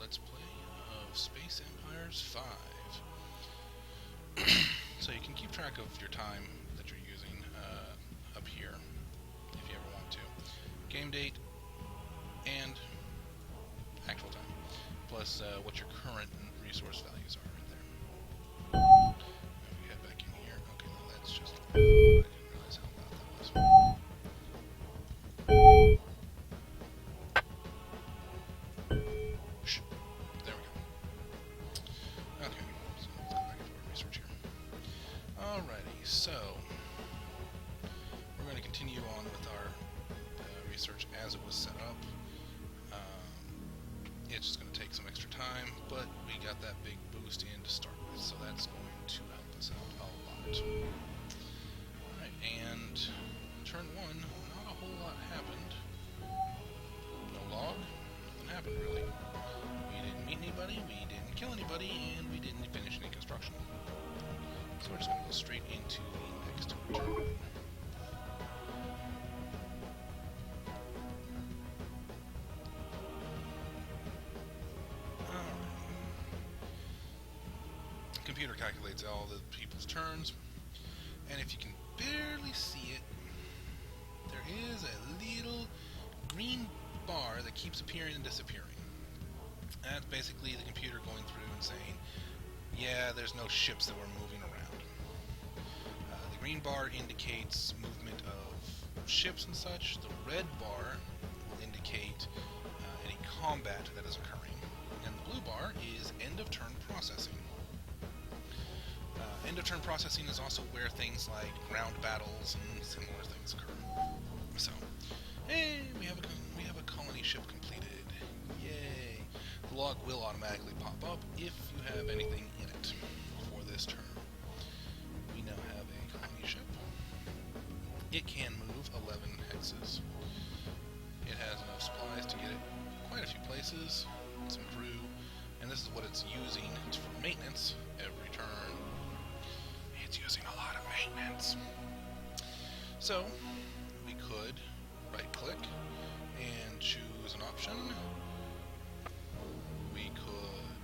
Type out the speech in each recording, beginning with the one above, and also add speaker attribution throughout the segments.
Speaker 1: Let's Play of Space Empires 5. So you can keep track of your time that you're using up here, if you ever want to. Game date and actual time, plus what your current resource values are right there. Now we head back in here. Okay, no, that's just... I didn't realize how loud that was. Shh. There we go. Okay, so let's go back into our research here. Alrighty, so we're going to continue on with our research as it was set up. It's just going to take some extra time, but we got that big boost in to start with, so that's going to help us out a lot. Alright, and turn 1, not a whole lot happened. No log, nothing happened really. We didn't meet anybody, we didn't kill anybody, and we didn't finish any construction. So we're just going to go straight into the next turn. Computer calculates all the people's turns, and if you can barely see it, there is a little green bar that keeps appearing and disappearing. That's basically the computer going through and saying, yeah, there's no ships that we're moving around. The green bar indicates movement of ships and such. The red bar will indicate any combat that is occurring, and the blue bar is end of turn processing. End of turn processing is also where things like ground battles and similar things occur. So, hey, we have a colony ship completed. Yay! The log will automatically pop up if you have anything in it for this turn. We now have a colony ship. It can move 11 hexes. It has enough supplies to get it quite a few places, some crew, and this is what it's using for maintenance every turn. It's using a lot of maintenance. So, we could right-click and choose an option. We could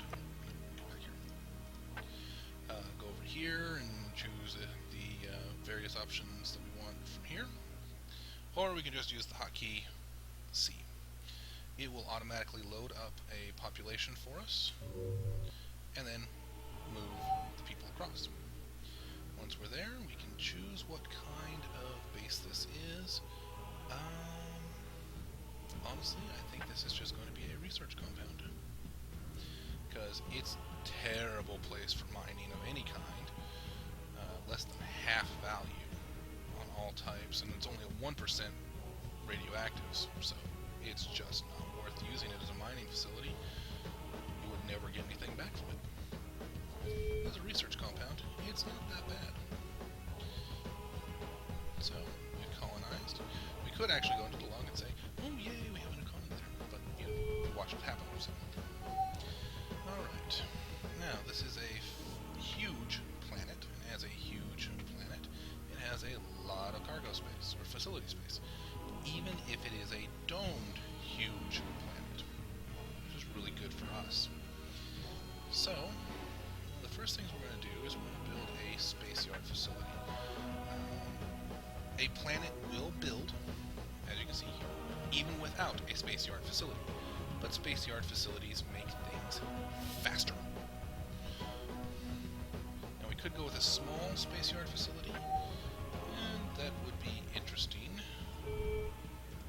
Speaker 1: go over here and choose the various options that we want from here. Or we can just use the hotkey C. It will automatically load up a population for us, and then move the people across. Once we're there, we can choose what kind of base this is. Honestly, I think this is just going to be a research compound, because it's a terrible place for mining of any kind. Less than half value on all types, and it's only a 1% radioactives, so it's just not worth using it as a mining facility. You would never get anything back from it. As a research compound, it's not that bad. So, we've colonized. We could actually go into the log and say, oh yay, we have an economy there. But, you know, watch what happens. Alright. Now, this is a huge planet, and as a huge planet, it has a lot of cargo space, or facility space. Even if it is a domed, huge planet. Which is really good for us. So, the first things we're going to do is we're going to build a space yard facility. A planet will build, as you can see here, even without a space yard facility. But space yard facilities make things faster. Now we could go with a small space yard facility, and that would be interesting.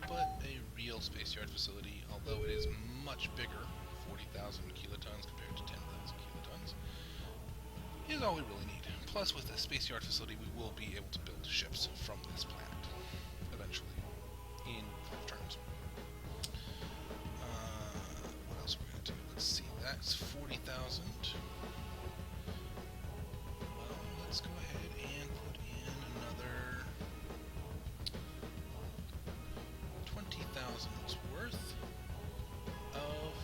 Speaker 1: But a real space yard facility, although it is much bigger, 40,000 kilotons compared to 10,000 kilotons, is all we really need. Plus, with a space yard facility, we will be able to build ships from this planet, eventually, in 5 turns. What else are we going to do? Let's see, that's 40,000. Well, let's go ahead and put in another 20,000's worth of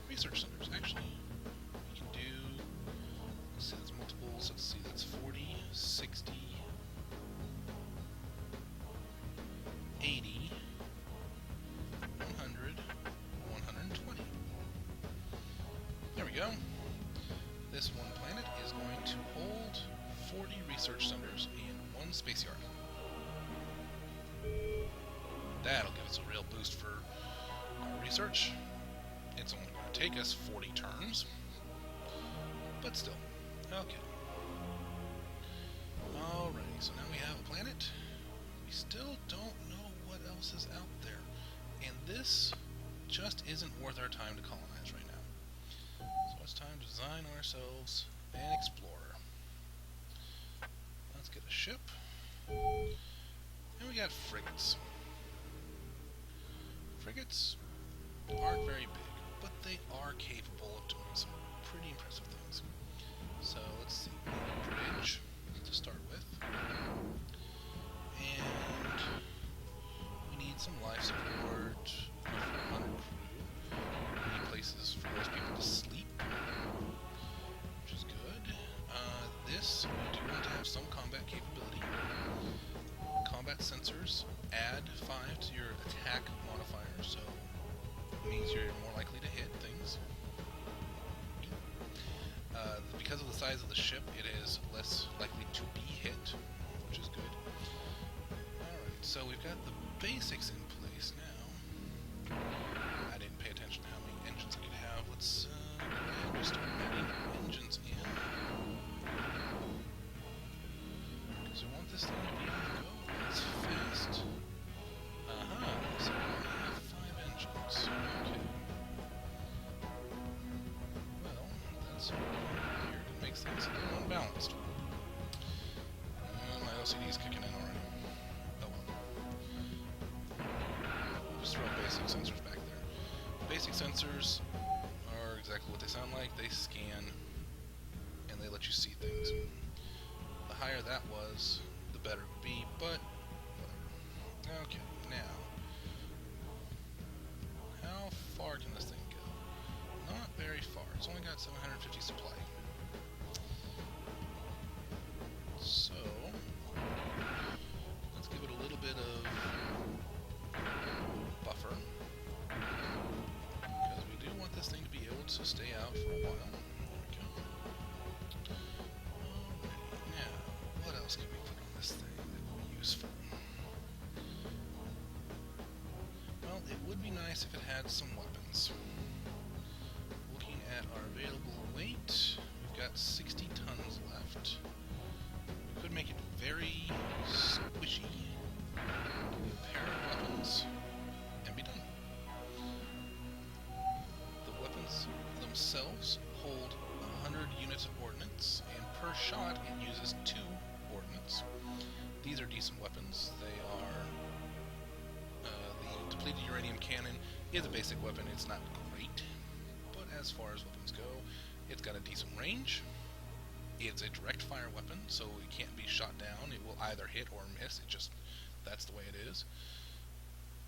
Speaker 1: research centers. Actually, we can do, let's see, that's multiples, let's see, that's 40, 60, 80, 100, 120. go. This one planet is going to hold 40 research centers and 1 space yard. That'll give us a real boost for our research. It's only going to take us 40 turns, but still. Okay. Alrighty, so now we have a planet. We still don't know what else is out there. And this just isn't worth our time to colonize right now. So it's time to design ourselves an explorer. Let's get a ship. And we got frigates. Frigates aren't very big, but they are capable of doing some pretty impressive things. So let's see, we need a bridge to start with. And we need some life support for 100 crew. We need places for those people to sleep, which is good. This, we do want to have some combat capability. Combat sensors add 5 to your attack modifier, so it means you're more likely to hit things. Because of the size of the ship, it is less likely to be hit, which is good. Alright, so we've got the basics in place now. I didn't pay attention to how many engines I could have. Let's go ahead and just start adding engines in. Because we want this thing to be able to go as fast. So we only have 5 engines. Okay. Well, that's weird. It makes things a little unbalanced. My LCD's kicking in already. Oh well. We'll just throw basic sensors back there. Basic sensors are exactly what they sound like. They scan and they let you see things. The higher that was, the better it would be, but whatever. Okay, now, how far can this thing go? Not very far. It's only got 750 supply. So, let's give it a little bit of buffer, because we do want this thing to be able to stay out for a while. There we go. Alrighty, now, what else can we put on this thing that will be useful? Well, it would be nice if it had some weapons. Looking at our available weight, we've got 60 tons left. We could make it very squishy. Give it a pair of weapons, and be done. The weapons themselves hold 100 units of ordnance, and per shot it uses 2 ordnance. These are decent weapons. They are the depleted uranium cannon is a basic weapon. It's not great, but as far as weapons go, it's got a decent range. It's a direct fire weapon, so it can't be shot down. It will either hit or miss. It just, that's the way it is.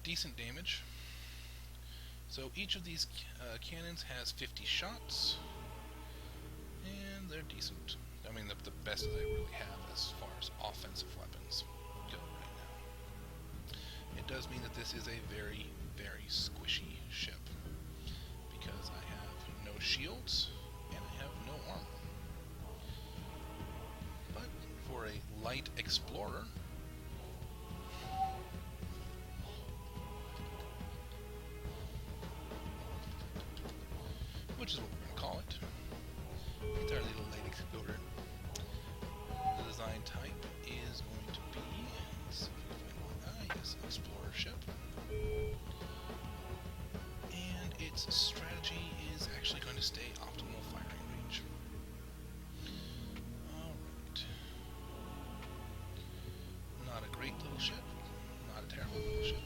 Speaker 1: Decent damage. So each of these cannons has 50 shots, and they're decent. I mean, the best that I really have as far as offensive weapons go right now. It does mean that this is a very, very squishy ship, because I have no shields, and I have no armor. But for a light explorer, which is what we're going to call it, it's our little light explorer. The design type is going to be, let's see if we can find one. Yes, explorer ship. And its strategy is actually going to stay optimal firing range. Alright. Not a great little ship, not a terrible little ship,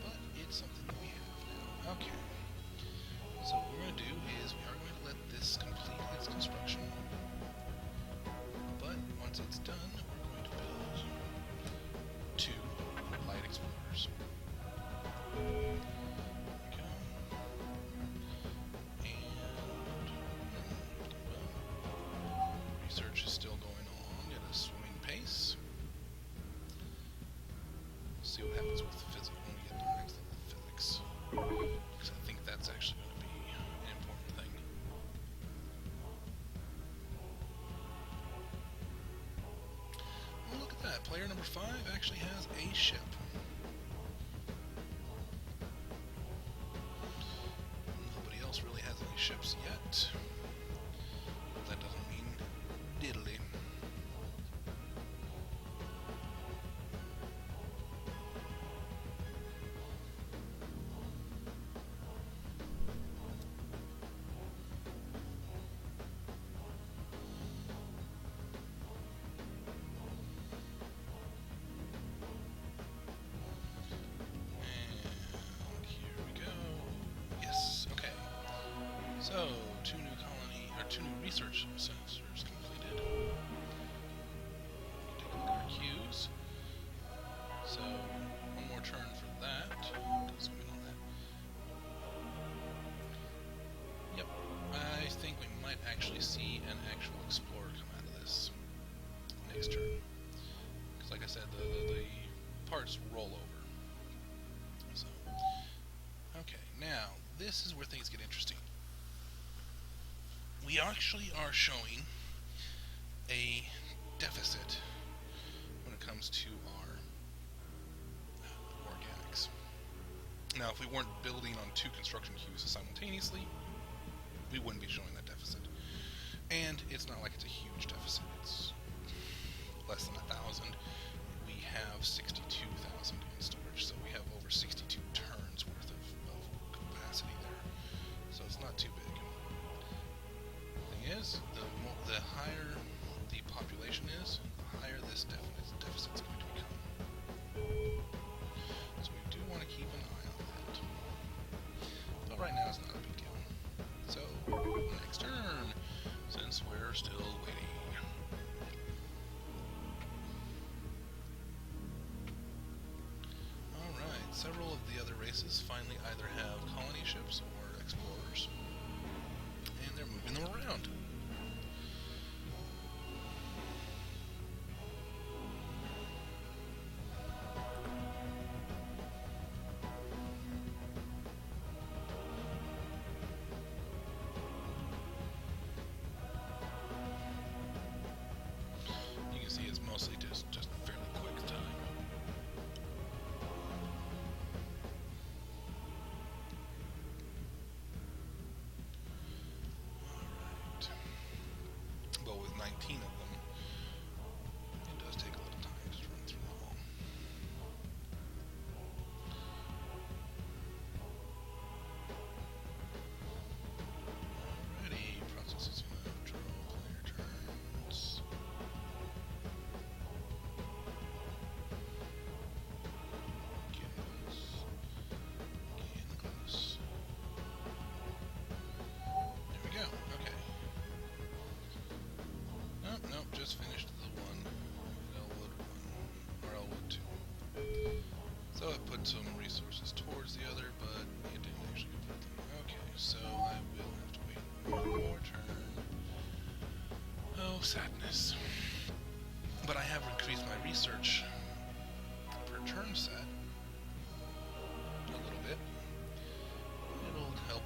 Speaker 1: but it's something that we have now. Okay. So what we're going to do is we are going to let this complete its construction, but once it's done, we're going to build 2 light explorers. There we go. 5 actually has a ship. Nobody else really has any ships yet. But that doesn't mean diddly. So, two new research sensors completed. We can take a look at our queues. So, one more turn for that. Zoom in on that. Yep, I think we might actually see an actual explorer come out of this next turn. Because, like I said, the parts roll over. So, okay, now this is where things get interesting. We actually are showing a deficit when it comes to our organics. Now, if we weren't building on 2 construction queues simultaneously, we wouldn't be showing that deficit. And it's not like it's a huge deficit. It's less than 1,000. We have 62,000 in storage, so we have over 62 turns worth of capacity there. So it's not too big. Is the higher the population is, the higher this deficit is going to become. So we do want to keep an eye on that. But right now it's not a big deal. So next turn, since we're still waiting. Alright, several of the other races finally either have colony ships or explorers. And they're moving them around. You can see it's mostly just fairly quick time. But with 19 of them, it does take a little time to run through them all. Alrighty, processes draw player turns. Getting close. Getting close. There we go. Okay. Nope, just finished the one. Elwood 1, or Elwood 2. So it put some resources towards the other, but it didn't actually complete them. Okay, so I will have to wait one more turn. Oh, sadness. But I have increased my research per turn set a little bit. It'll help.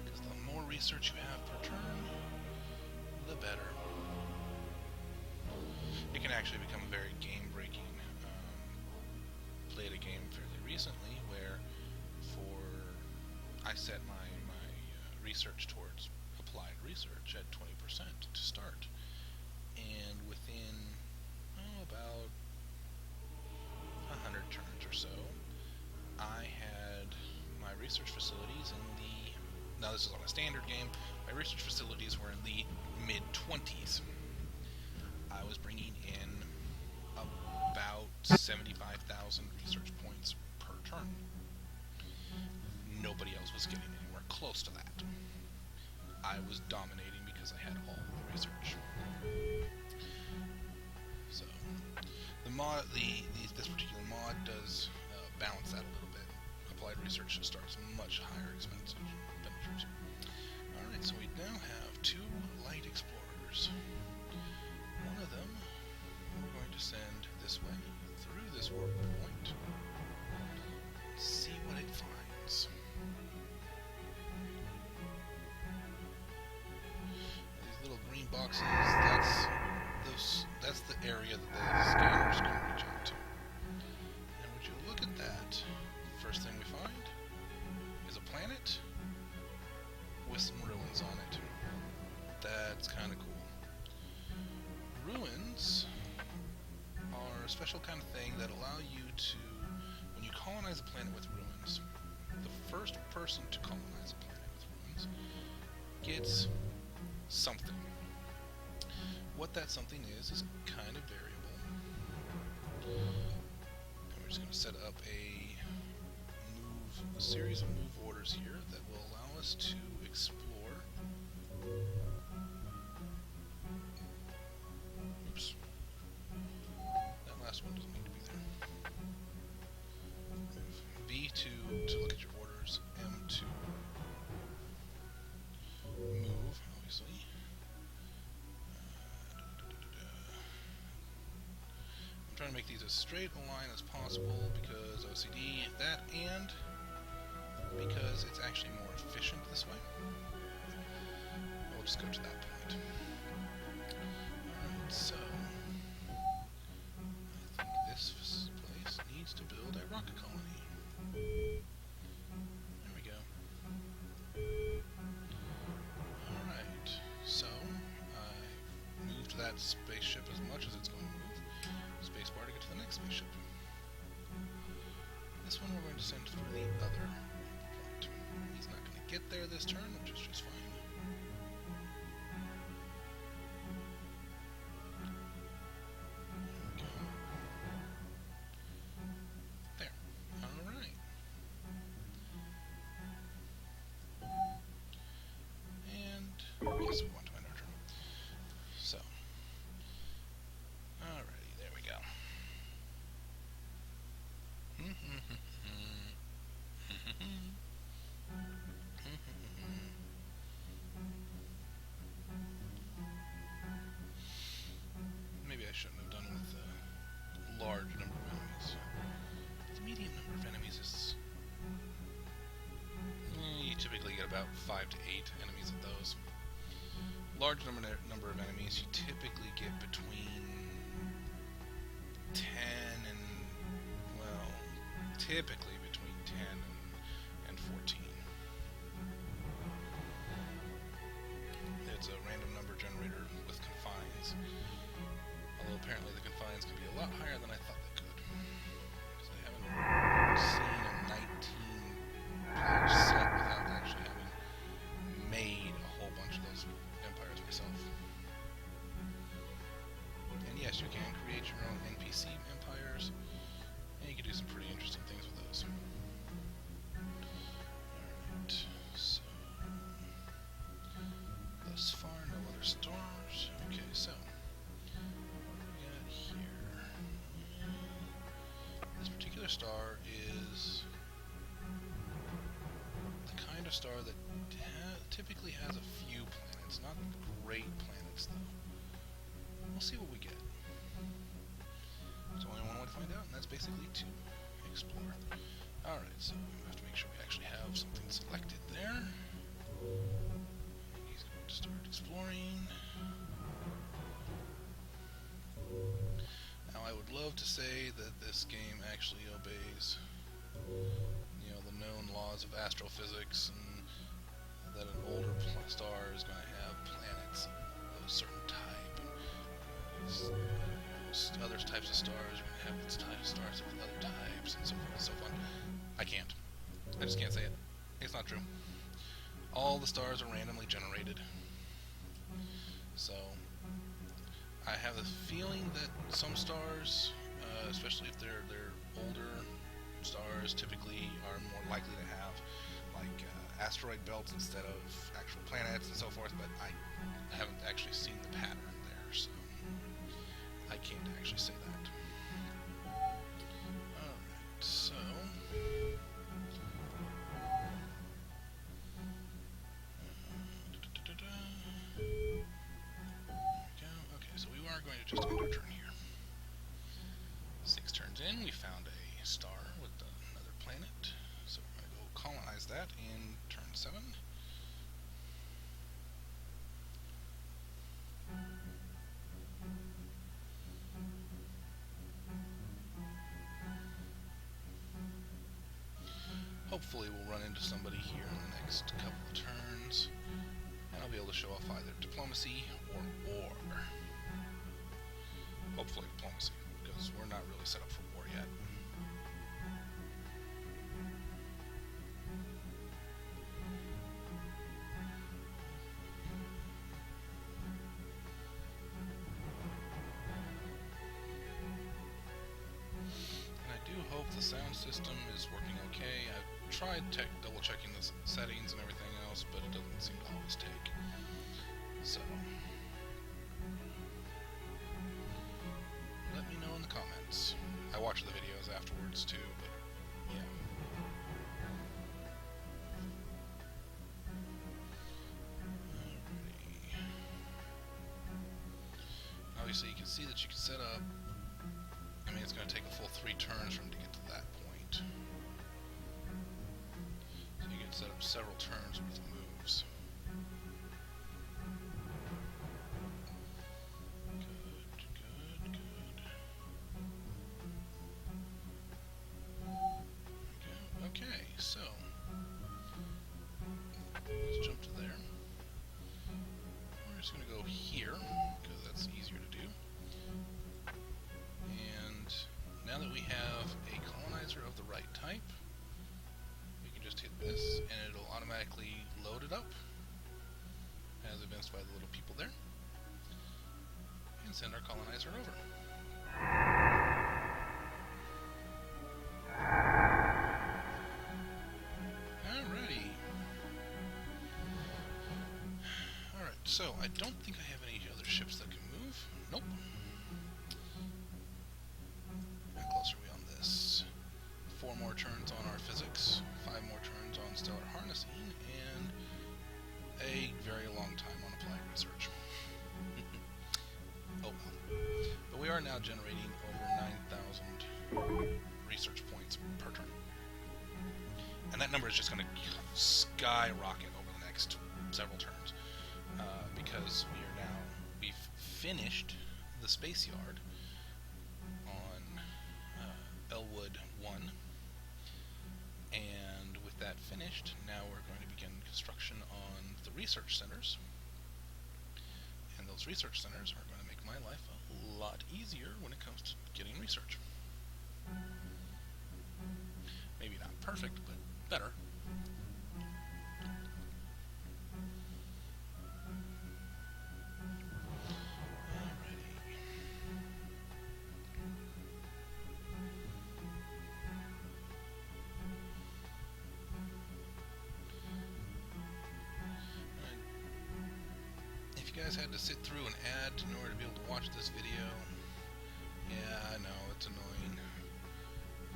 Speaker 1: Because the more research you have per turn, the better. It can actually become very game-breaking. Played a game fairly recently where I set my research towards applied research at 20% to start. And within about 100 turns or so, I had my research facilities in the... Now this is on a standard game. My research facilities were in the mid-20s. I was bringing in about 75,000 research points per turn. Nobody else was getting anywhere close to that. I was dominating because I had all the research. So, this particular mod does balance that a little bit. Applied research starts much higher expenditures. Alright, so we now have 2 light explorers. One of them we're going to send this way, through this orbital point, see what it finds. These little green boxes, that's special kind of thing that allow you to, when you colonize a planet with ruins, the first person to colonize a planet with ruins gets something. What that something is kind of variable. And we're just going to set up a series of move orders here that will allow us to explore. Oops. That last one doesn't need to be there. B to look at your orders. M to move, obviously. I'm trying to make these as straight a line as possible because OCD, that, and because it's actually more efficient this way. We'll just go to that point. Alright, so I think this place needs to build a rocket colony. There we go. Alright, so I moved that spaceship as much as it's going to move. Spacebar to get to the next spaceship. This one we're going to send through the other point. He's not going to get there this turn, which is just fine. There we go. There. Alright. And yes, we want to end our turn. So. Alrighty, there we go. Maybe I shouldn't have done with a large number of enemies. The medium number of enemies is... you typically get about 5 to 8 enemies of those. Large number of enemies, you typically get between 10 and, well, typically between 10 and 14. It's a random number generator with confines, although apparently the confines can be a lot higher than I thought they could, because I haven't seen a 19-player set without actually having made a whole bunch of those empires myself. And yes, you can create your own NPC empires, and you can do some pretty interesting things with those. Alright, so thus far, no other stars. Okay, so what do we got here? This particular star is the kind of star that typically has a few planets, not great planets though. We'll see what we get. There's only one way to find out, and that's basically to explore. Alright, so we have to make sure we actually have something selected there. He's going to start exploring. Now I would love to say that this game actually obeys, you know, the known laws of astrophysics, and that an older star is going to have planets of a certain type, and other types of stars are going to have its type of stars of other types, and so forth and so on. I can't. I just can't say it. It's not true. All the stars are randomly generated. So I have the feeling that some stars, especially if they're older stars, typically are more likely to have like asteroid belts instead of actual planets and so forth, but I haven't actually seen the pattern there, so I can't actually say that. Alright, so okay, so we are going to just end our turn here. 6 turns in, we found a star with another planet, so we're going to go colonize that in turn 7. Hopefully we'll run into somebody here in the next couple of turns, and I'll be able to show off either diplomacy or war. Hopefully diplomacy, because because we're not really set up for war yet. And I do hope the sound system is working okay. I've tried double checking the settings and everything else, but it doesn't seem to always take. So let me know in the comments. I watch the videos afterwards too, but yeah. Alrighty. Obviously you can see that you can set up, I mean it's going to take a full 3 turns for him to get to that point. So you can set up several turns worth of moves. Okay, so let's jump to there. We're just going to go here, because that's easier to do. And now that we have a colonizer of the right type, we can just hit this, and it'll automatically load it up, as evidenced by the little people there, and send our colonizer over. So, I don't think I have any other ships that can move. Nope. How close are we on this? 4 more turns on our physics, 5 more turns on stellar harnessing, and a very long time on applied research. Oh well. But we are now generating over 9,000 research points per turn. And that number is just going to skyrocket over the next several turns. Because we've finished the space yard on Elwood 1, and with that finished, now we're going to begin construction on the research centers, and those research centers are going to make my life a lot easier when it comes to getting research. Maybe not perfect, but better. If you guys had to sit through an ad in order to be able to watch this video, yeah, I know, it's annoying.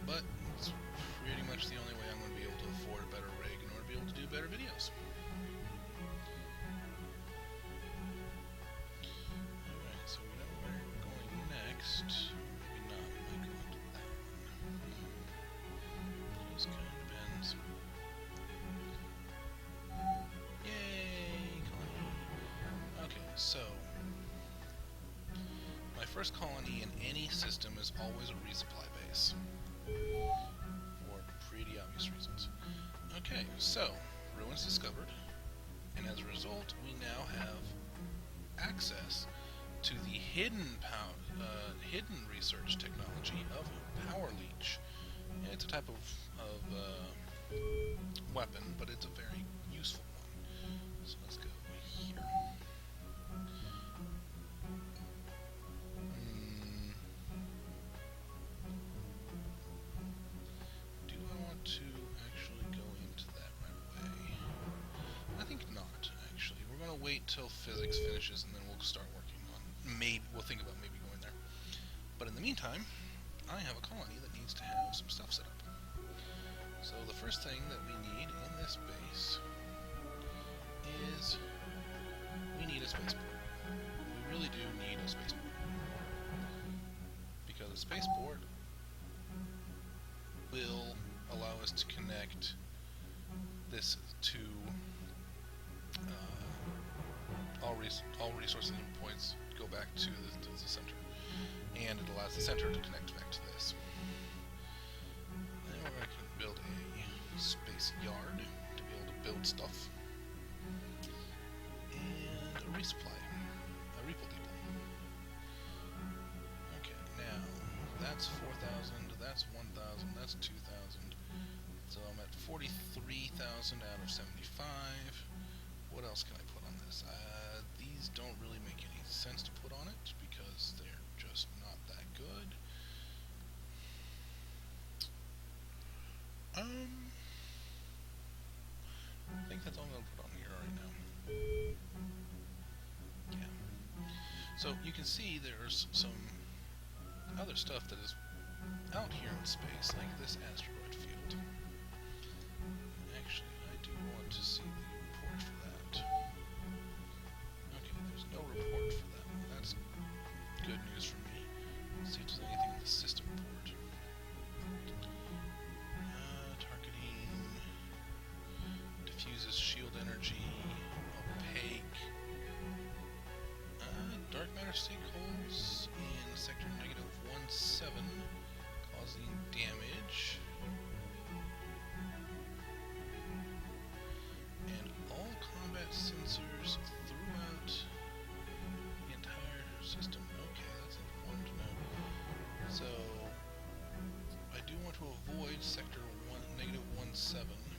Speaker 1: But it's pretty much the only way I'm going to be able to afford a better rig in order to be able to do better videos. Alright, so we know where we're going next. Maybe not, we might go into that one. Just kind of depends. Yay, colony. Okay, so my first colony in any system is always a resupply base. For pretty obvious reasons. Okay, so, ruins discovered, and as a result, we now have access to the hidden research technology of Power Leech. And it's a type of weapon, but it's a very useful one. So let's go here. Do I want to actually go into that right away? I think not, actually. We're going to wait till physics finishes and then we'll start working on, we'll think about maybe going there. But in the meantime, I have a colony that needs to have some stuff set up. So the first thing that we need in this base is we need a spaceport. We really do need a spaceport. Because a spaceport will allow us to connect this to all resources and points go back to the center. And it allows the center to connect back to this. Then we're going to build a space yard to be able to build stuff. And a resupply. A repo depot. Okay, now, that's 1,000, that's 2,000. So I'm at 43,000 out of 75. What else can I put on this? These don't really make any sense to put on it because they're just not that good. I think that's all I'm going to put on here right now. Yeah. So you can see there's some other stuff that is out here in space, like this asteroid field. Actually, I do want to see the report for that. Okay, there's no report for that. That's good news for me. Let's see if there's anything in the system report. Targeting, diffuses shield energy, opaque, dark matter sinkholes in sector -17, causing damage. And all combat sensors throughout the entire system. Okay, that's important to know. So, I do want to avoid sector -17.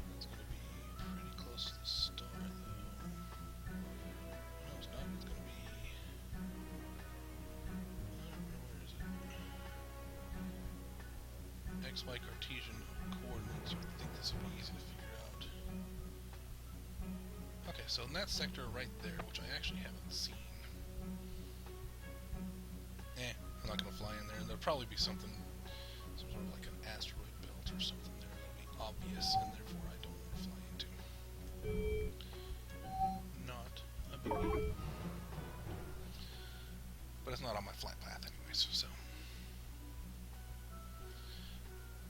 Speaker 1: That's going to be pretty close to the star, though. No, it's not. It's going to be... where is it? XY Cartesian coordinates. I think this will be easy to figure out. Okay, so in that sector right there, which I actually haven't seen. I'm not going to fly in there, and there'll probably be something, some sort of like an asteroid belt or something there that'll be obvious, and therefore I don't want to fly into. Not a big deal. But it's not on my flight path anyways, so.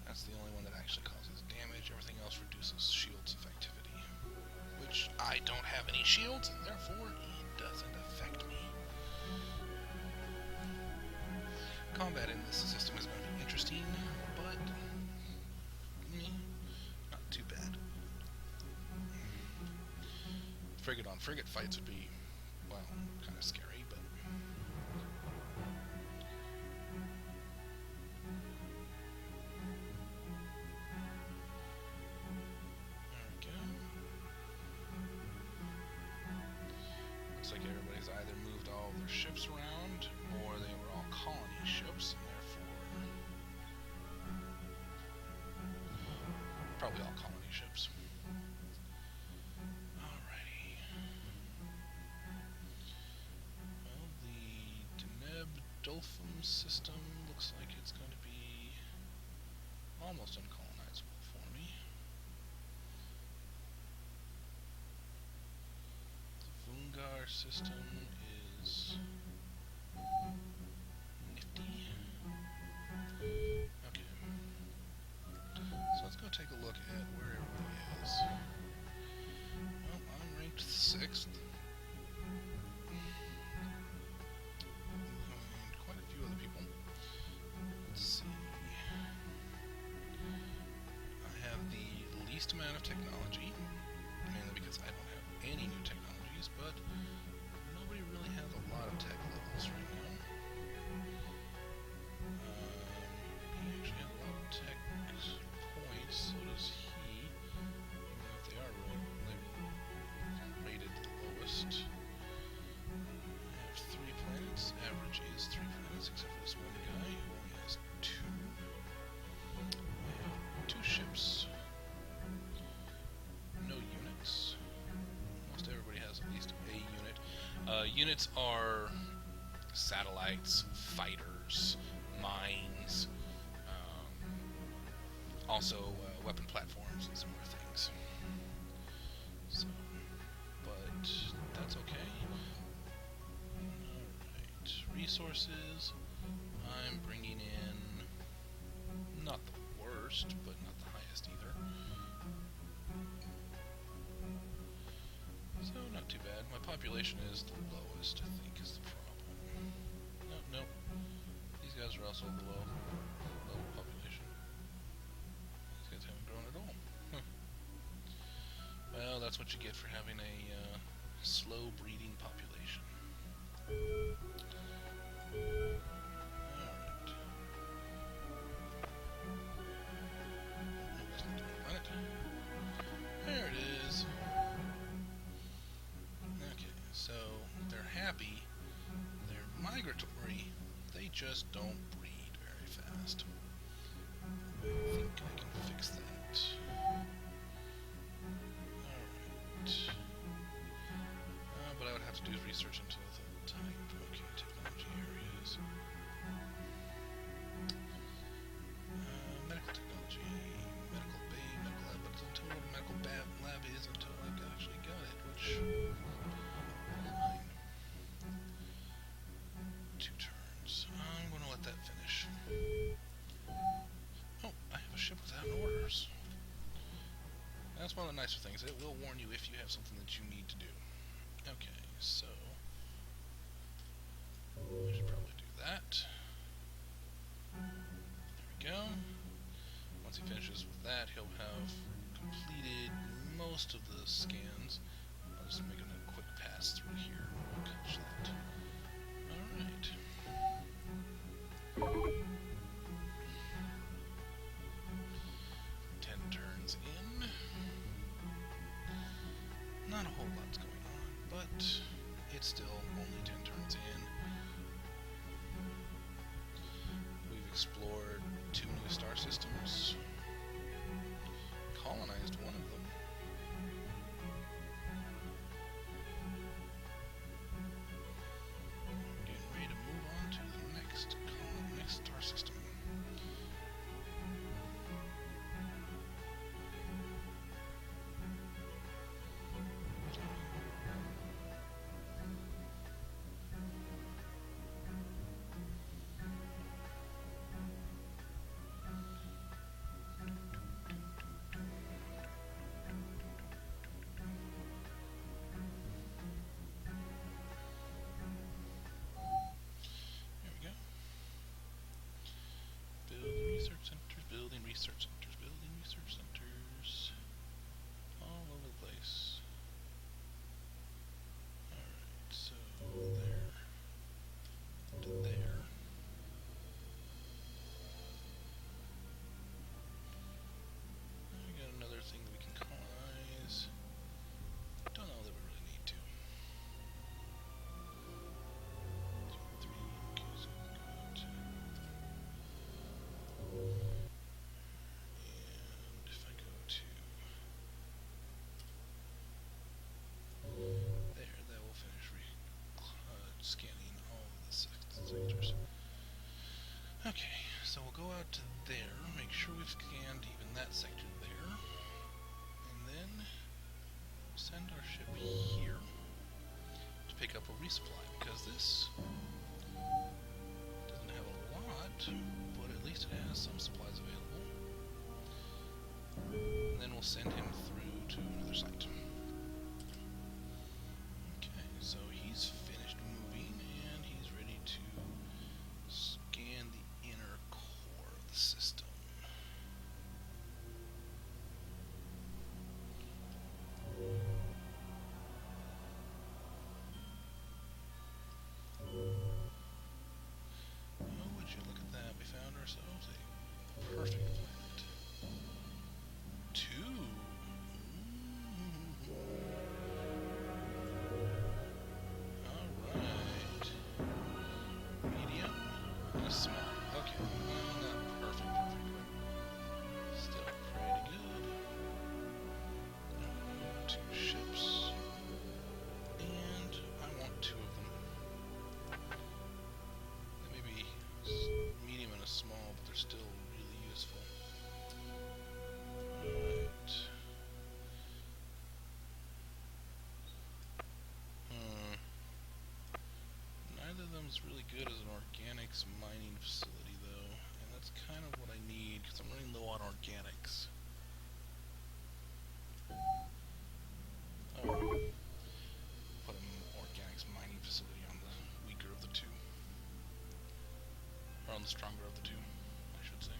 Speaker 1: That's the only one that actually causes damage. Everything else reduces shield's effectivity. Which I don't have any shields, and therefore it doesn't affect me. Combat in this system is going to be interesting, but not too bad. Frigate on frigate fights would be, well, kind of scary, but... There we go. Looks like everybody's either moved all their ships around, or they were all colony ships, and therefore probably all colony ships. Alrighty. Well, the Deneb-Dolphum system looks like it's going to be almost uncolonizable for me. The Vungar system is nifty. Okay. So let's go take a look at where everybody is. Well, I'm ranked 6th. And quite a few other people. Let's see. I have the least amount of technology, mainly because I don't have any new technologies, but nobody really has a lot of tech levels right now. He actually has a lot of tech points, so does he, even if they are rated the lowest. I have 3 planets. Average is 3 planets, except for this one guy who only has 2. I have 2 ships. No units. Most everybody has at least a unit. Units are satellites, fighters, mines, also weapon platforms and similar things. So, but that's okay. Alright, resources. I'm bringing in not the worst, but not the highest either. So, not too bad. My population is the lowest, I think, is the problem. Nope. These guys are also the low population. These guys haven't grown at all. Well, that's what you get for having a slow breeding population. Alright. just don't breed very fast. I think I can fix that. Alright. But I would have to do research into the type. Okay, technology areas. Medical technology, medical bay, medical lab, but until what a medical lab is until I actually got it, which is fine. 2 turns. I'm going to let that finish. Oh, I have a ship without orders. That's one of the nicer things. It will warn you if you have something that you need to do. Okay, so I should probably do that. There we go. Once he finishes with that, he'll have completed most of the scans. I'll just make a quick pass through here. Catch that. Alright. 10 turns in. Not a whole lot's going on, but it's still only 10 turns in. We've explored 2 new star systems, colonized one of them. We're getting ready to move on to the next star system. Building research centers, all over the place. Alright, so there to there. We got another thing that we can colonize. Don't know that we really need to. 2, 3, okay, so we've got... And if I go to there, that will finish scanning all of the sectors. Okay, so we'll go out to there, make sure we've scanned even that sector there, and then send our ship here to pick up a resupply, because this doesn't have a lot, but at least it has some supplies available. And then we'll send him through to another site. Okay, so he's finished moving and he's ready to scan the inner core of the system. Oh, would you look at that? We found ourselves a perfect planet. 2. Alright. Medium and a small. Okay. Well, not perfect, but still pretty good. Now we go to ships. And I want 2 of them. They may be medium and a small, but they're still really useful. Alright. Neither of them is really good as an organics mining facility, though, and that's kind of what I need, because I'm running low on organics. Oh, put an organics mining facility on the weaker of the 2. Or on the stronger of the 2, I should say.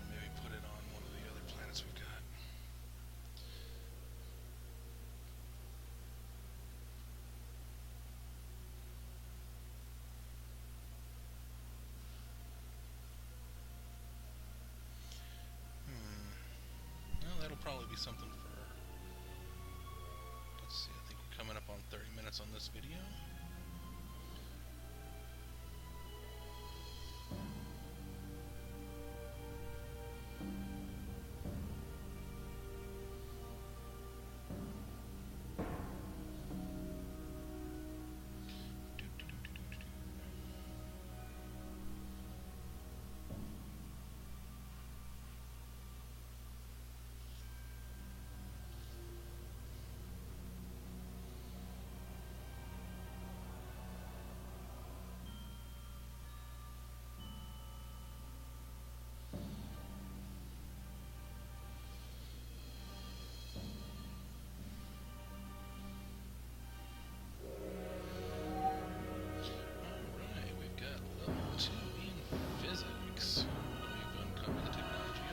Speaker 1: Maybe put it on one of the other planets we've got. Well, that'll probably be something for... comments on this video.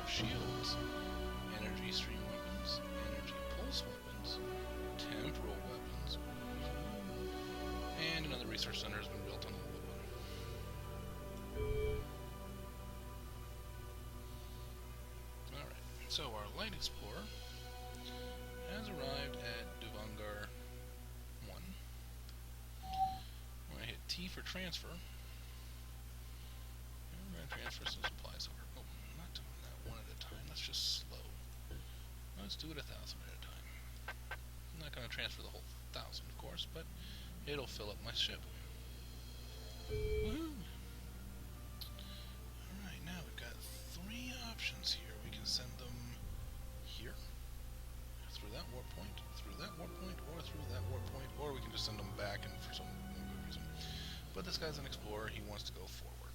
Speaker 1: Shields, energy stream weapons, energy pulse weapons, temporal weapons, and another research center has been built on the level 1. Alright, so our light explorer has arrived at Duvangar 1. We're going to hit T for transfer. And we're going to transfer some supplies over. Oh, not doing that one at a time. That's just slow. Let's do it 1,000 at a time. I'm not going to transfer the whole 1,000, of course, but it'll fill up my ship. Woohoo! Alright, now we've got 3 options here. We can send them here, through that warp point, through that warp point, or through that warp point, or we can just send them back and for some good reason. But this guy's an explorer, he wants to go forward.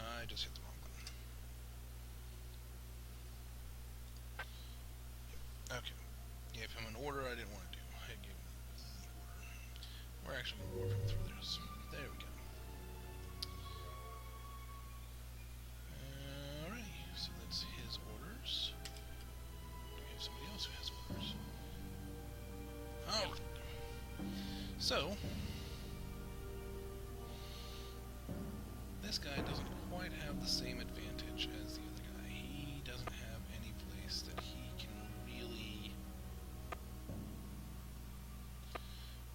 Speaker 1: I just hit the wrong button. Okay. Gave him an order I didn't want to do. I gave him the order. We're actually going to warp him through this. There we go. Alrighty, so that's his orders. We have somebody else who has orders. Alright. So, this guy doesn't quite have the same advantage as the other guy. He doesn't have any place that he can really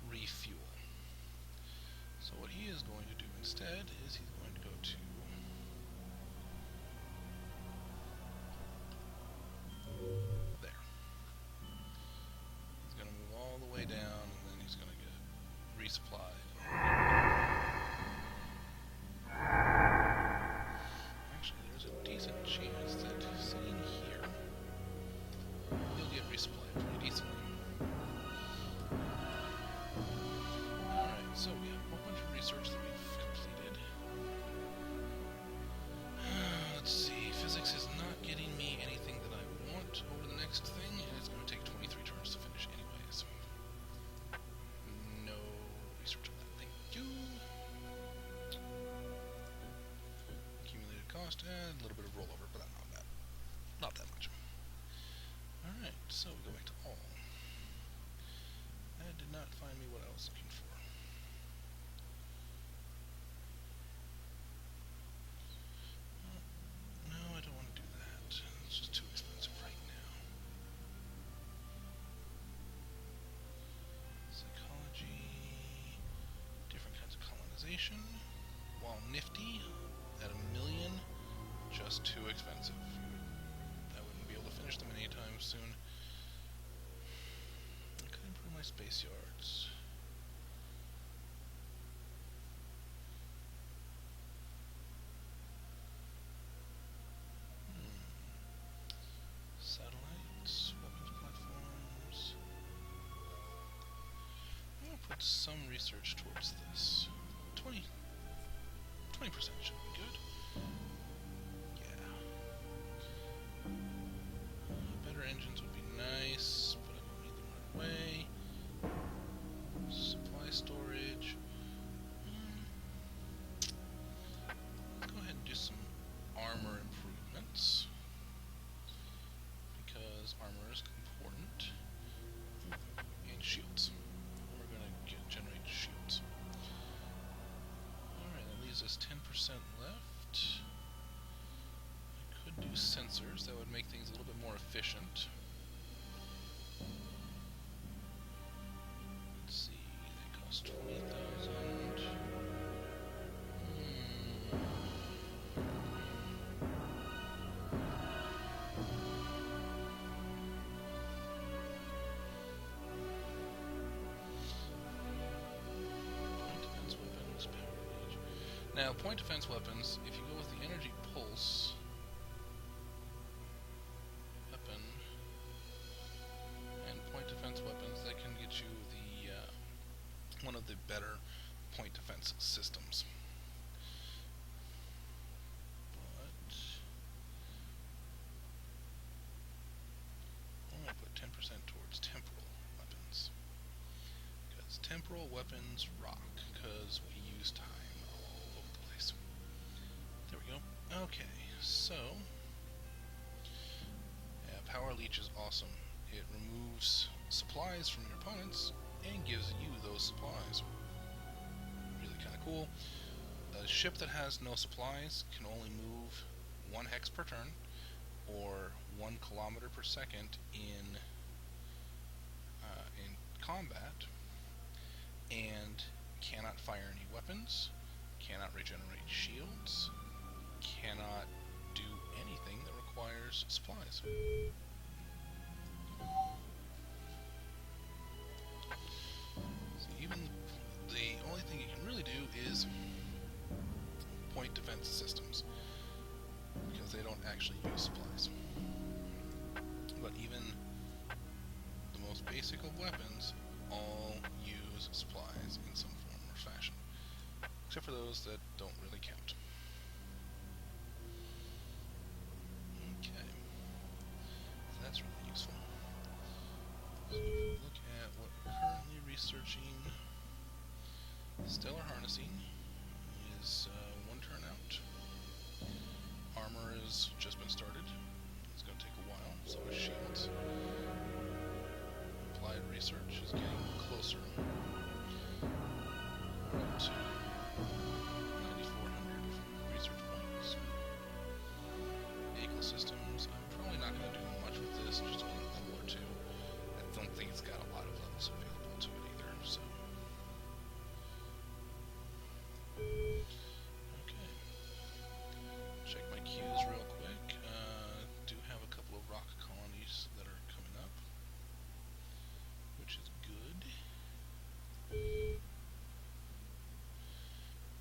Speaker 1: refuel. So what he is going to do instead is he's going to go to there. He's going to move all the way down and then he's going to get resupplied. Actually, there's a decent chance that sitting here, he'll get resupplied pretty decently. Alright, so we have a whole bunch of research that we've completed. Let's see, physics is not getting me anything that I want over the next thing, and it's going to take 23 turns to finish anyways. No research on that, thank you. Accumulated cost, and a little bit of rollover, but not that much. Alright, so we go back to all. That did not find me what I was looking for. No, I don't want to do that. It's just too expensive right now. Psychology, different kinds of colonization. While nifty, at 1,000,000, just too expensive. I wouldn't be able to finish them anytime soon. I could improve my space yards. Satellites, weapons platforms. I'm going to put some research towards this. 20% should be good. Yeah. Better engines would be nice, but I don't need them right away. Supply storage. Let's go ahead and do some armor improvements, because armor is important. And shields. We're going to generate shields. Alright, that leaves us 10% left. I could do sensors. That would make things a little bit more efficient. Now, point defense weapons, if you go with the energy pulse weapon and point defense weapons, that can get you the one of the better point defense systems. But I'm going to put 10% towards temporal weapons, because temporal weapons rock, because we use time all over the place. There we go. Okay, so yeah, Power Leech is awesome. It removes supplies from your opponents and gives you those supplies. Really kind of cool. A ship that has no supplies can only move 1 hex per turn, or 1 kilometer per second in combat, and cannot fire any weapons, cannot regenerate shields, cannot do anything that requires supplies. So even the only thing you can really do is point defense systems, because they don't actually use supplies. But even the most basic of weapons all use supplies in some form or fashion, except for those that don't really count. Okay, so that's really useful. So if we look at what we're currently researching, stellar harnessing is 1 turn out. Armor has just been started. It's going to take a while, so is shields. Applied research is getting closer. We're up to 9,400 research points. Vehicle systems, I'm probably not going to do much with this, just a level or 2. I don't think it's got a lot of levels available to it either, so. Okay. Check my queues real quick. Do have a couple of rock colonies that are coming up, which is good.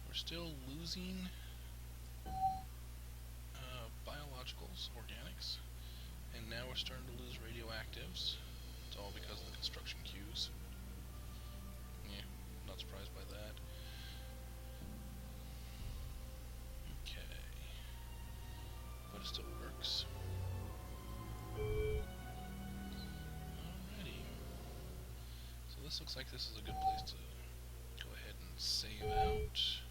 Speaker 1: We're still losing biologicals, organics, and now we're starting to lose radioactives. It's all because of the construction queues. Yeah, not surprised by that. Okay. But it still works. Alrighty. So this looks like this is a good place to go ahead and save out.